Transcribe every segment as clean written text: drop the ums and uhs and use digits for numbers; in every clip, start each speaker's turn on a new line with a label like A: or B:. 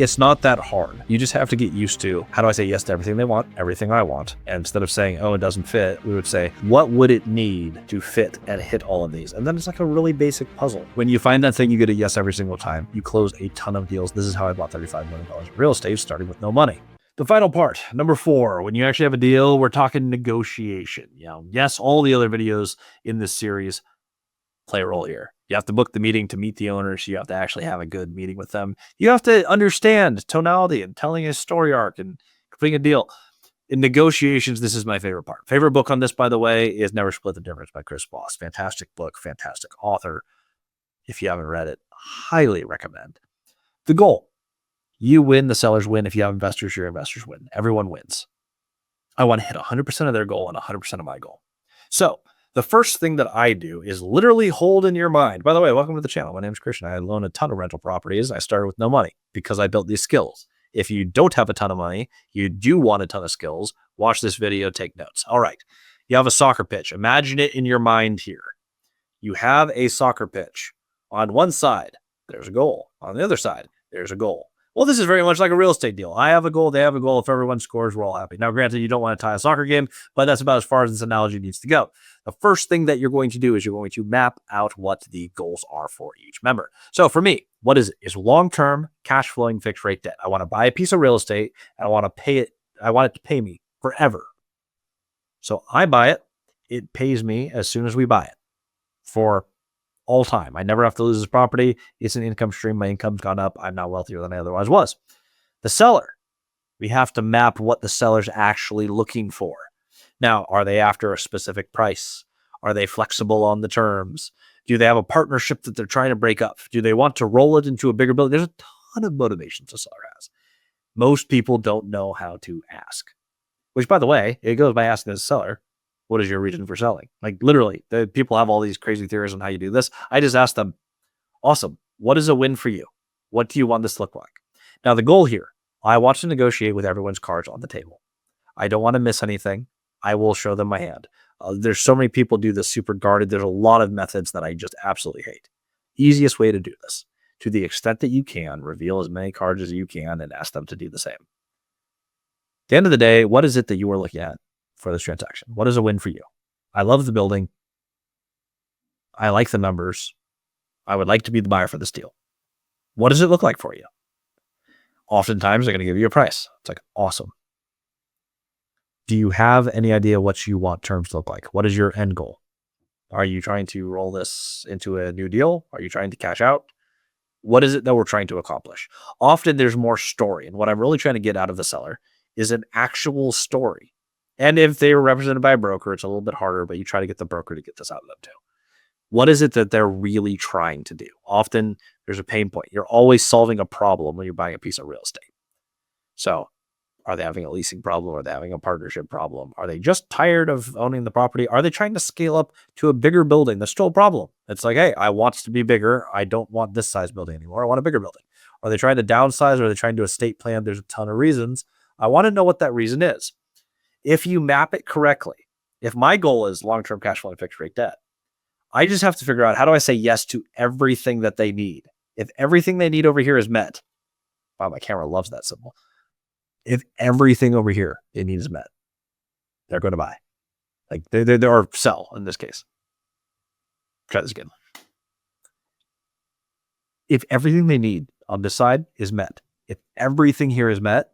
A: It's not that hard. You just have to get used to, how do I say yes to everything they want, everything I want? And instead of saying, oh, it doesn't fit, we would say, what would it need to fit and hit all of these? And then it's like a really basic puzzle. When you find that thing, you get a yes every single time. You close a ton of deals. This is how I bought $35 million in real estate, starting with no money. The final part, number 4, when you actually have a deal, we're talking negotiation. Yes, all the other videos in this series play a role here. You have to book the meeting to meet the owners. You have to actually have a good meeting with them. You have to understand tonality and telling a story arc and completing a deal. In negotiations, this is my favorite part. Favorite book on this, by the way, is Never Split the Difference by Chris Voss. Fantastic book, fantastic author. If you haven't read it, highly recommend. The goal, you win, the sellers win. If you have investors, your investors win. Everyone wins. I want to hit 100% of their goal and 100% of my goal. So the first thing that I do is literally hold in your mind. By the way, welcome to the channel. My name is Christian. I own a ton of rental properties. I started with no money because I built these skills. If you don't have a ton of money, you do want a ton of skills, watch this video, take notes. All right. You have a soccer pitch. Imagine it in your mind here. You have a soccer pitch. On one side, there's a goal. On the other side, there's a goal. Well, this is very much like a real estate deal. I have a goal. They have a goal. If everyone scores, we're all happy. Now, granted, you don't want to tie a soccer game, but that's about as far as this analogy needs to go. The first thing that you're going to do is you're going to map out what the goals are for each member. So for me, what is it? It's long-term cash flowing fixed rate debt. I want to buy a piece of real estate and I want to pay it. I want it to pay me forever. So I buy it. It pays me as soon as we buy it for all time. I never have to lose this property. It's an income stream. My income's gone up. I'm now wealthier than I otherwise was. The seller, we have to map what the seller's actually looking for. Now, are they after a specific price? Are they flexible on the terms? Do they have a partnership that they're trying to break up? Do they want to roll it into a bigger building? There's a ton of motivations a seller has. Most people don't know how to ask, which, by the way, it goes by asking the seller, what is your reason for selling? Like literally, the people have all these crazy theories on how you do this. I just ask them, awesome. What is a win for you? What do you want this to look like? Now, the goal here, I want to negotiate with everyone's cards on the table. I don't want to miss anything. I will show them my hand. There's so many people do this super guarded. There's a lot of methods that I just absolutely hate. Easiest way to do this, to the extent that you can, reveal as many cards as you can and ask them to do the same. At the end of the day, what is it that you are looking at for this transaction? What is a win for you? I love the building. I like the numbers. I would like to be the buyer for this deal. What does it look like for you? Oftentimes, they're going to give you a price. It's like, awesome. Do you have any idea what you want terms to look like? What is your end goal? Are you trying to roll this into a new deal? Are you trying to cash out? What is it that we're trying to accomplish? Often there's more story. And what I'm really trying to get out of the seller is an actual story. And if they were represented by a broker, it's a little bit harder, but you try to get the broker to get this out of them too. What is it that they're really trying to do? Often there's a pain point. You're always solving a problem when you're buying a piece of real estate. So are they having a leasing problem? Are they having a partnership problem? Are they just tired of owning the property? Are they trying to scale up to a bigger building? That's still a problem. It's like, hey, I want it to be bigger. I don't want this size building anymore. I want a bigger building. Are they trying to downsize? Or are they trying to do estate plan? There's a ton of reasons. I want to know what that reason is. If you map it correctly, if my goal is long-term cash flow and fixed rate debt, I just have to figure out, how do I say yes to everything that they need? If everything they need over here is met, wow, my camera loves that symbol. If everything over here it needs is met, they're going to buy. Like they or sell in this case. Try this again. If everything they need on this side is met, if everything here is met,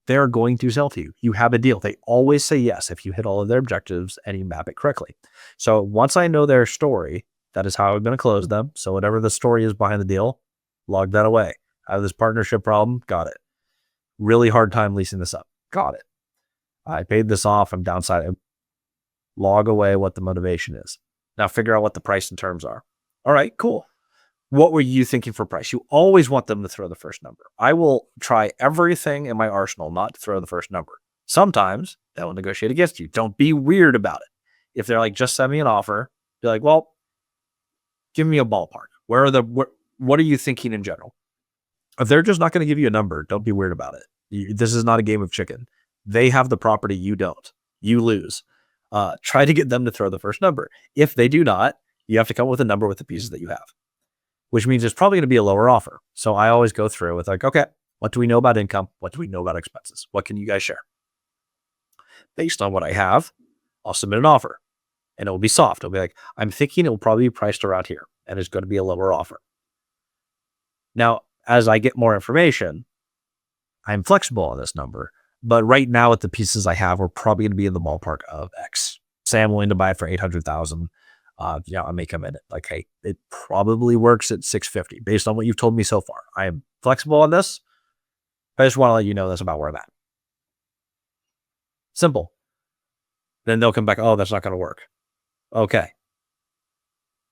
A: they're going to sell to you. You have a deal. They always say yes if you hit all of their objectives and you map it correctly. So once I know their story, that is how I'm going to close them. So whatever the story is behind the deal, log that away. I have this partnership problem. Got it. Really hard time leasing this up. Got it. I paid this off. I'm downside. Log away what the motivation is. Now figure out what the price and terms are. All right, cool. What were you thinking for price? You always want them to throw the first number. I will try everything in my arsenal not to throw the first number. Sometimes they'll negotiate against you. Don't be weird about it. If they're like, just send me an offer, be like, well, give me a ballpark. What are you thinking in general? If they're just not going to give you a number, don't be weird about it. This is not a game of chicken. They have the property, you don't. You lose. Try to get them to throw the first number. If they do not, you have to come up with a number with the pieces that you have. which means it's probably going to be a lower offer. So I always go through with like, okay, what do we know about income? What do we know about expenses? What can you guys share? Based on what I have, I'll submit an offer and it will be soft. It'll be like, I'm thinking it will probably be priced around here and it's going to be a lower offer. Now, as I get more information, I'm flexible on this number, but right now with the pieces I have, we're probably going to be in the ballpark of X. Say I'm willing to buy it for 800,000. I may come in at like, hey, it probably works at 650 based on what you've told me so far. I am flexible on this. I just want to let you know that's about where I'm at. Simple. Then they'll come back, oh, that's not going to work. Okay.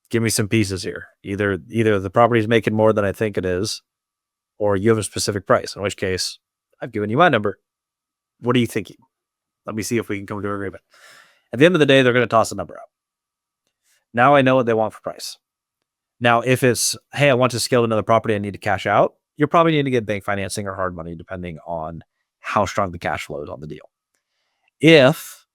A: Give me some pieces here. Either the property is making more than I think it is, or you have a specific price, in which case I've given you my number. What are you thinking? Let me see if we can come to an agreement. At the end of the day, they're going to toss a number out. Now I know what they want for price. Now, if it's, hey, I want to scale another property, I need to cash out, you're probably need to get bank financing or hard money, depending on how strong the cash flow is on the deal. If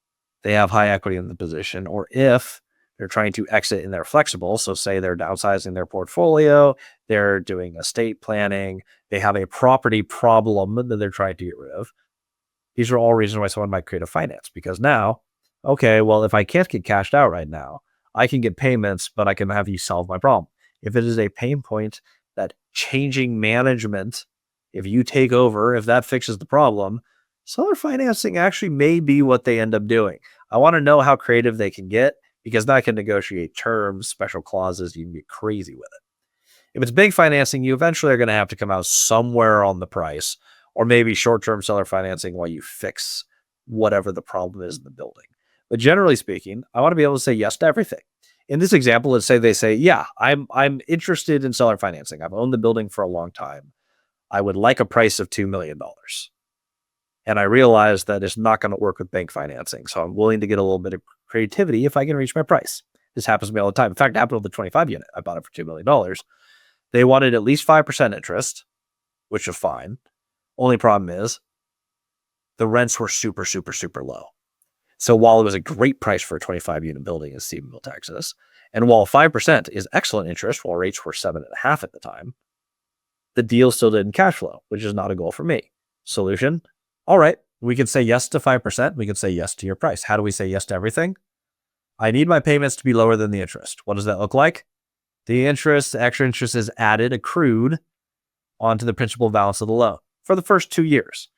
A: they have high equity in the position, or if they're trying to exit and they're flexible, so say they're downsizing their portfolio, they're doing estate planning, they have a property problem that they're trying to get rid of. These are all reasons why someone might create a finance, because now, okay, well, if I can't get cashed out right now, I can get payments, but I can have you solve my problem. If it is a pain point that changing management, if you take over, if that fixes the problem, seller financing actually may be what they end up doing. I want to know how creative they can get, because now I can negotiate terms, special clauses. You can get crazy with it. If it's bank financing, you eventually are going to have to come out somewhere on the price, or maybe short-term seller financing while you fix whatever the problem is in the building. But generally speaking, I want to be able to say yes to everything. In this example, let's say they say, yeah, I'm interested in seller financing. I've owned the building for a long time. I would like a price of $2 million. And I realize that it's not going to work with bank financing. So I'm willing to get a little bit of creativity if I can reach my price. This happens to me all the time. In fact, it happened with the 25 unit. I bought it for $2 million. They wanted at least 5% interest, which is fine. Only problem is the rents were super, super, super low. So while it was a great price for a 25 unit building in Stephenville, Texas, and while 5% is excellent interest, while rates were 7.5 at the time, the deal still didn't cash flow, which is not a goal for me. Solution? All right, we can say yes to 5%. We can say yes to your price. How do we say yes to everything? I need my payments to be lower than the interest. What does that look like? The extra interest is added, accrued onto the principal balance of the loan for the first 2 years.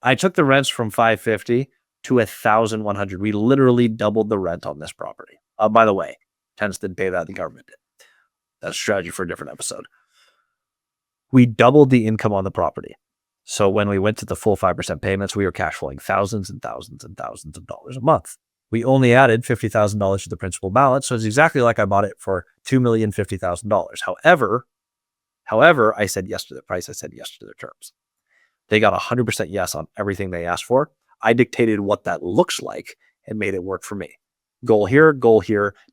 A: I took the rents from $550 to $1,100. We literally doubled the rent on this property. By the way, tenants didn't pay that, the government did. That's a strategy for a different episode. We doubled the income on the property. So when we went to the full 5% payments, we were cash flowing thousands and thousands and thousands of dollars a month. We only added $50,000 to the principal balance. So it's exactly like I bought it for $2,050,000. However, I said yes to the price. I said yes to their terms. They got 100% yes on everything they asked for. I dictated what that looks like and made it work for me. Goal here,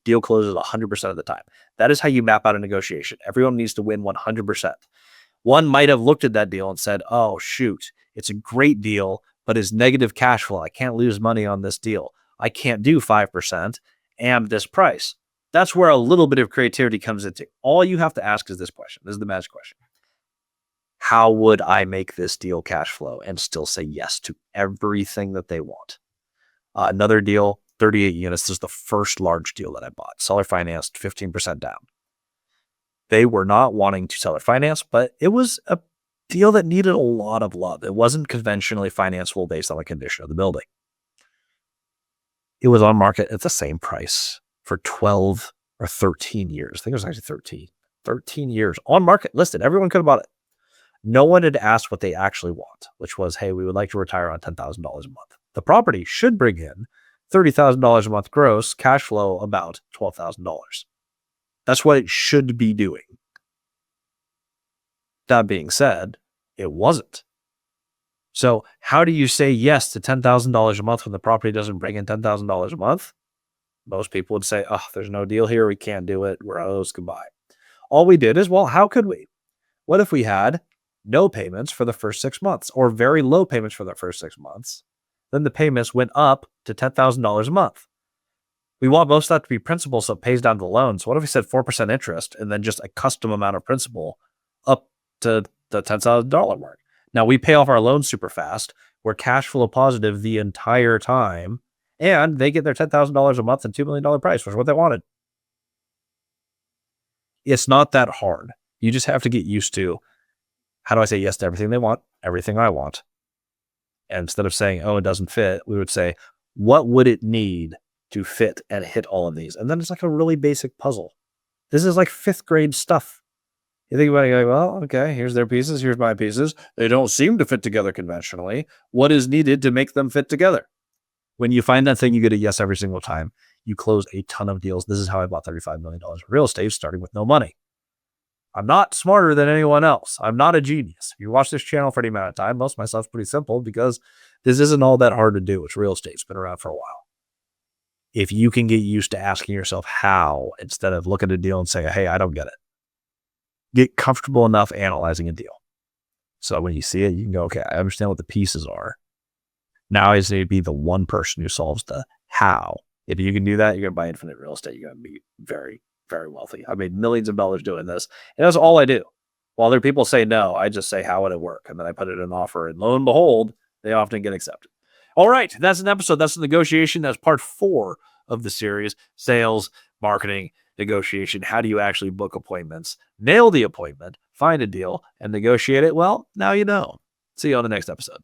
A: deal closes 100% of the time. That is how you map out a negotiation. Everyone needs to win 100%. One might have looked at that deal and said, oh, shoot, it's a great deal, but it's negative cash flow. I can't lose money on this deal. I can't do 5% and this price. That's where a little bit of creativity comes into. All you have to ask is this question. This is the magic question. How would I make this deal cash flow and still say yes to everything that they want? Another deal, 38 units. This is the first large deal that I bought. Seller financed 15% down. They were not wanting to seller finance, but it was a deal that needed a lot of love. It wasn't conventionally financeable based on the condition of the building. It was on market at the same price for 12 or 13 years. I think it was actually 13. 13 years on market, listed. Everyone could have bought it. No one had asked what they actually want, which was, hey, we would like to retire on $10,000 a month. The property should bring in $30,000 a month gross, cash flow about $12,000. That's what it should be doing. That being said, it wasn't. So how do you say yes to $10,000 a month when the property doesn't bring in $10,000 a month? Most people would say, oh, there's no deal here. We can't do it. We're owes goodbye. All we did is, well, how could we? What if we had no payments for the first 6 months or very low payments for the first 6 months? Then the payments went up to $10,000 a month. We want most of that to be principal, so it pays down the loan. So what if we said 4% interest and then just a custom amount of principal up to the $10,000 mark? Now we pay off our loan super fast. We're cash flow positive the entire time, and they get their $10,000 a month and $2 million price, which is what they wanted. It's not that hard. You just have to get used to, how do I say yes to everything they want, everything I want? And instead of saying, oh, it doesn't fit, we would say, what would it need to fit and hit all of these? And then it's like a really basic puzzle. This is like fifth grade stuff. You think about it, you're like, well, okay, here's their pieces, here's my pieces. They don't seem to fit together conventionally. What is needed to make them fit together? When you find that thing, you get a yes every single time. You close a ton of deals. This is how I bought $35 million of real estate, starting with no money. I'm not smarter than anyone else. I'm not a genius. If you watch this channel for any amount of time, most of my stuff's pretty simple because this isn't all that hard to do. It's real estate. It's been around for a while. If you can get used to asking yourself how, instead of looking at a deal and saying, hey, I don't get it. Get comfortable enough analyzing a deal. So when you see it, you can go, okay, I understand what the pieces are. Now I just need to be the one person who solves the how. If you can do that, you're going to buy infinite real estate. You're going to be very, very wealthy. I made millions of dollars doing this. And that's all I do. While other people say no, I just say, how would it work? And then I put it in an offer. And lo and behold, they often get accepted. All right. That's an episode. That's the negotiation. That's part 4 of the series. Sales, marketing, negotiation. How do you actually book appointments? Nail the appointment, find a deal, and negotiate it? Well, now you know. See you on the next episode.